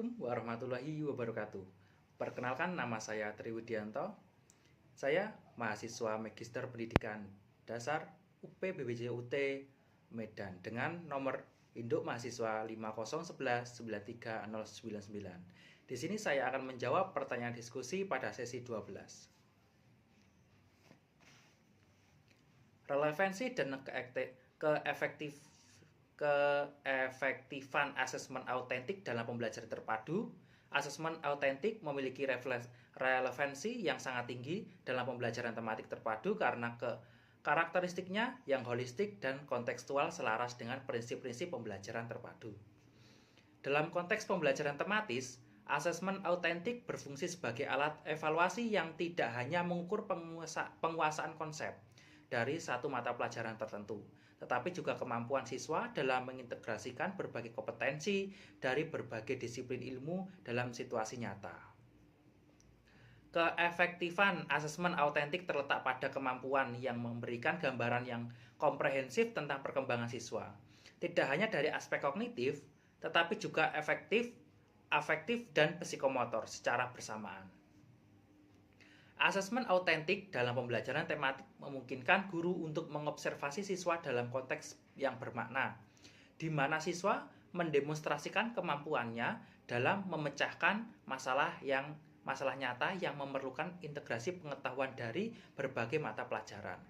Assalamualaikum warahmatullahi wabarakatuh. Perkenalkan, nama saya Tri Widianto. Saya mahasiswa Magister Pendidikan Dasar UP BPJ UT Medan dengan nomor induk mahasiswa 501193099. Di sini saya akan menjawab pertanyaan diskusi pada sesi 12. Relevansi dan keefektifan asesmen autentik dalam pembelajaran terpadu. Asesmen autentik memiliki relevansi yang sangat tinggi dalam pembelajaran tematik terpadu karena karakteristiknya yang holistik dan kontekstual selaras dengan prinsip-prinsip pembelajaran terpadu. Dalam konteks pembelajaran tematis, asesmen autentik berfungsi sebagai alat evaluasi yang tidak hanya mengukur penguasaan konsep dari satu mata pelajaran tertentu, tetapi juga kemampuan siswa dalam mengintegrasikan berbagai kompetensi dari berbagai disiplin ilmu dalam situasi nyata. Keefektifan asesmen autentik terletak pada kemampuan yang memberikan gambaran yang komprehensif tentang perkembangan siswa, tidak hanya dari aspek kognitif, tetapi juga afektif, dan psikomotor secara bersamaan. Asesmen autentik dalam pembelajaran tematik memungkinkan guru untuk mengobservasi siswa dalam konteks yang bermakna, di mana siswa mendemonstrasikan kemampuannya dalam memecahkan masalah nyata yang memerlukan integrasi pengetahuan dari berbagai mata pelajaran.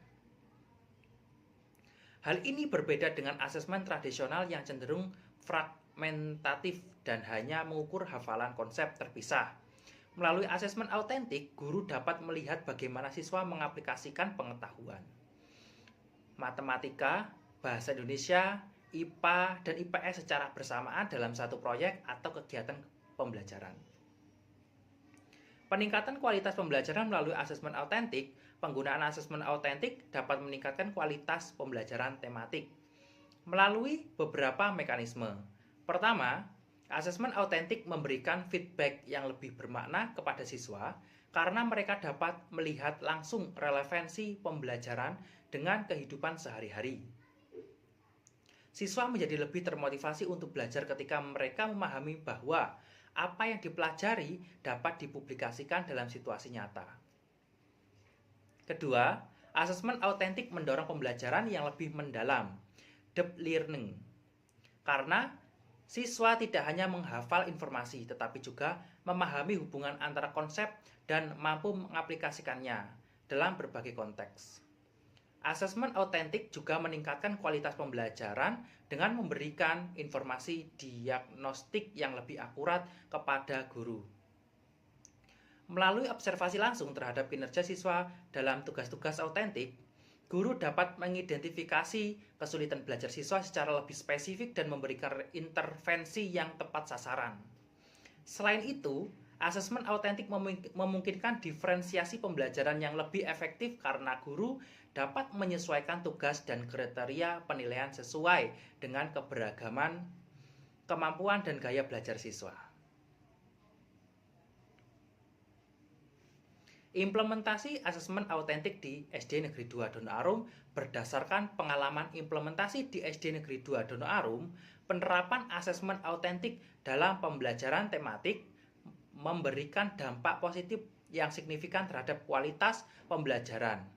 Hal ini berbeda dengan asesmen tradisional yang cenderung fragmentatif dan hanya mengukur hafalan konsep terpisah. Melalui asesmen autentik, guru dapat melihat bagaimana siswa mengaplikasikan pengetahuan matematika, bahasa Indonesia, IPA, dan IPS secara bersamaan dalam satu proyek atau kegiatan pembelajaran. Peningkatan kualitas pembelajaran melalui asesmen autentik. Penggunaan asesmen autentik dapat meningkatkan kualitas pembelajaran tematik melalui beberapa mekanisme. Pertama, asesmen autentik memberikan feedback yang lebih bermakna kepada siswa karena mereka dapat melihat langsung relevansi pembelajaran dengan kehidupan sehari-hari. Siswa menjadi lebih termotivasi untuk belajar ketika mereka memahami bahwa apa yang dipelajari dapat dipublikasikan dalam situasi nyata. Kedua, asesmen autentik mendorong pembelajaran yang lebih mendalam, deep learning, karena siswa tidak hanya menghafal informasi, tetapi juga memahami hubungan antara konsep dan mampu mengaplikasikannya dalam berbagai konteks. Asesmen autentik juga meningkatkan kualitas pembelajaran dengan memberikan informasi diagnostik yang lebih akurat kepada guru. Melalui observasi langsung terhadap kinerja siswa dalam tugas-tugas autentik, guru dapat mengidentifikasi kesulitan belajar siswa secara lebih spesifik dan memberikan intervensi yang tepat sasaran. Selain itu, asesmen autentik memungkinkan diferensiasi pembelajaran yang lebih efektif karena guru dapat menyesuaikan tugas dan kriteria penilaian sesuai dengan keberagaman, kemampuan, dan gaya belajar siswa. Implementasi asesmen autentik di SD Negeri 2 Dono Arum. Berdasarkan pengalaman implementasi di SD Negeri 2 Dono Arum, penerapan asesmen autentik dalam pembelajaran tematik memberikan dampak positif yang signifikan terhadap kualitas pembelajaran.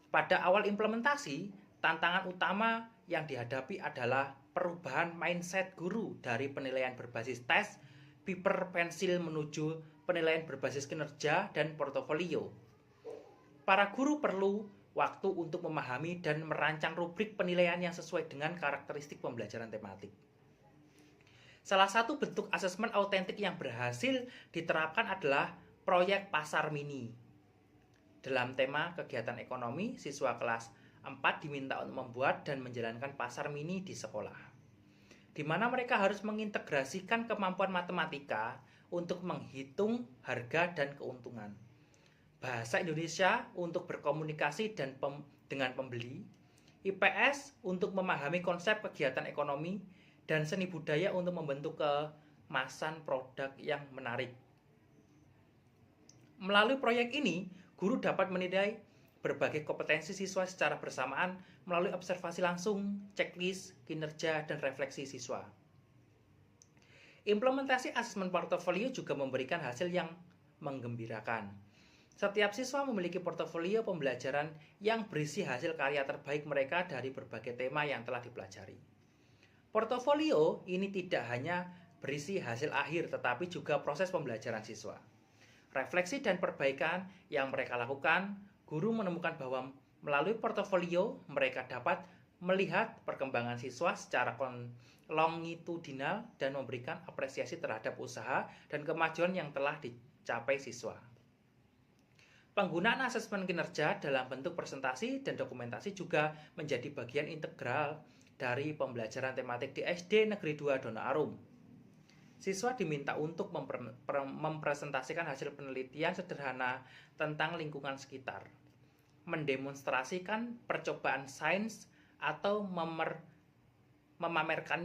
Pada awal implementasi, tantangan utama yang dihadapi adalah perubahan mindset guru dari penilaian berbasis tes, paper, pensil menuju penilaian berbasis kinerja dan portofolio. Para guru perlu waktu untuk memahami dan merancang rubrik penilaian yang sesuai dengan karakteristik pembelajaran tematik. Salah satu bentuk asesmen autentik yang berhasil diterapkan adalah proyek pasar mini. Dalam tema kegiatan ekonomi, siswa kelas 4 diminta untuk membuat dan menjalankan pasar mini di sekolah, di mana mereka harus mengintegrasikan kemampuan matematika untuk menghitung harga dan keuntungan, bahasa Indonesia untuk berkomunikasi dengan pembeli, IPS untuk memahami konsep kegiatan ekonomi, dan seni budaya untuk membentuk kemasan produk yang menarik. Melalui proyek ini, guru dapat menilai berbagai kompetensi siswa secara bersamaan melalui observasi langsung, checklist, kinerja, dan refleksi siswa. Implementasi asesmen portofolio juga memberikan hasil yang menggembirakan. Setiap siswa memiliki portofolio pembelajaran yang berisi hasil karya terbaik mereka dari berbagai tema yang telah dipelajari. Portofolio ini tidak hanya berisi hasil akhir tetapi juga proses pembelajaran siswa. Refleksi dan perbaikan yang mereka lakukan, guru menemukan bahwa melalui portofolio mereka dapat melihat perkembangan siswa secara longitudinal dan memberikan apresiasi terhadap usaha dan kemajuan yang telah dicapai siswa. Penggunaan asesmen kinerja dalam bentuk presentasi dan dokumentasi juga menjadi bagian integral dari pembelajaran tematik di SD Negeri 2 Dona Arum. Siswa diminta untuk mempresentasikan hasil penelitian sederhana tentang lingkungan sekitar, mendemonstrasikan percobaan sains atau memamerkan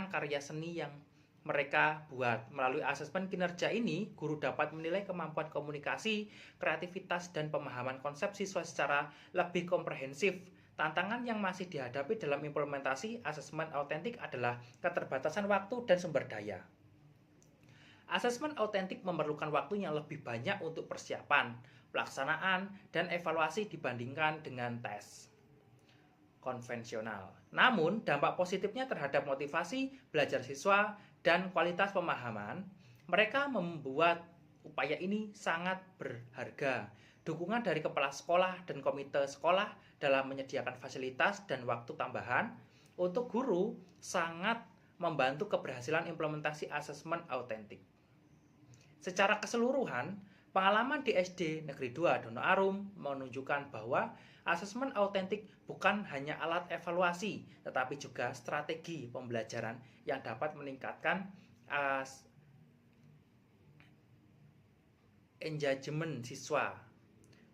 karya seni yang mereka buat. Melalui asesmen kinerja ini, guru dapat menilai kemampuan komunikasi, kreativitas, dan pemahaman konsep siswa secara lebih komprehensif. Tantangan yang masih dihadapi dalam implementasi asesmen autentik adalah keterbatasan waktu dan sumber daya. Asesmen autentik memerlukan waktu yang lebih banyak untuk persiapan, pelaksanaan, dan evaluasi dibandingkan dengan tes konvensional. Namun, dampak positifnya terhadap motivasi belajar siswa dan kualitas pemahaman, mereka membuat upaya ini sangat berharga. Dukungan dari kepala sekolah dan komite sekolah dalam menyediakan fasilitas dan waktu tambahan untuk guru sangat membantu keberhasilan implementasi asesmen autentik. Secara keseluruhan, pengalaman di SD Negeri 2 Dono Arum menunjukkan bahwa asesmen autentik bukan hanya alat evaluasi, tetapi juga strategi pembelajaran yang dapat meningkatkan engagement siswa,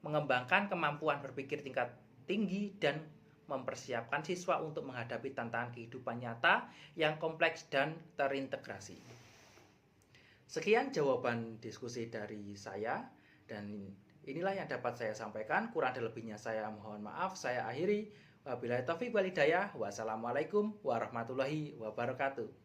mengembangkan kemampuan berpikir tingkat tinggi, dan mempersiapkan siswa untuk menghadapi tantangan kehidupan nyata yang kompleks dan terintegrasi. Sekian jawaban diskusi dari saya, dan inilah yang dapat saya sampaikan. Kurang dan lebihnya saya mohon maaf. Saya akhiri. Wabillahi taufiq wal hidayah. Wassalamualaikum warahmatullahi wabarakatuh.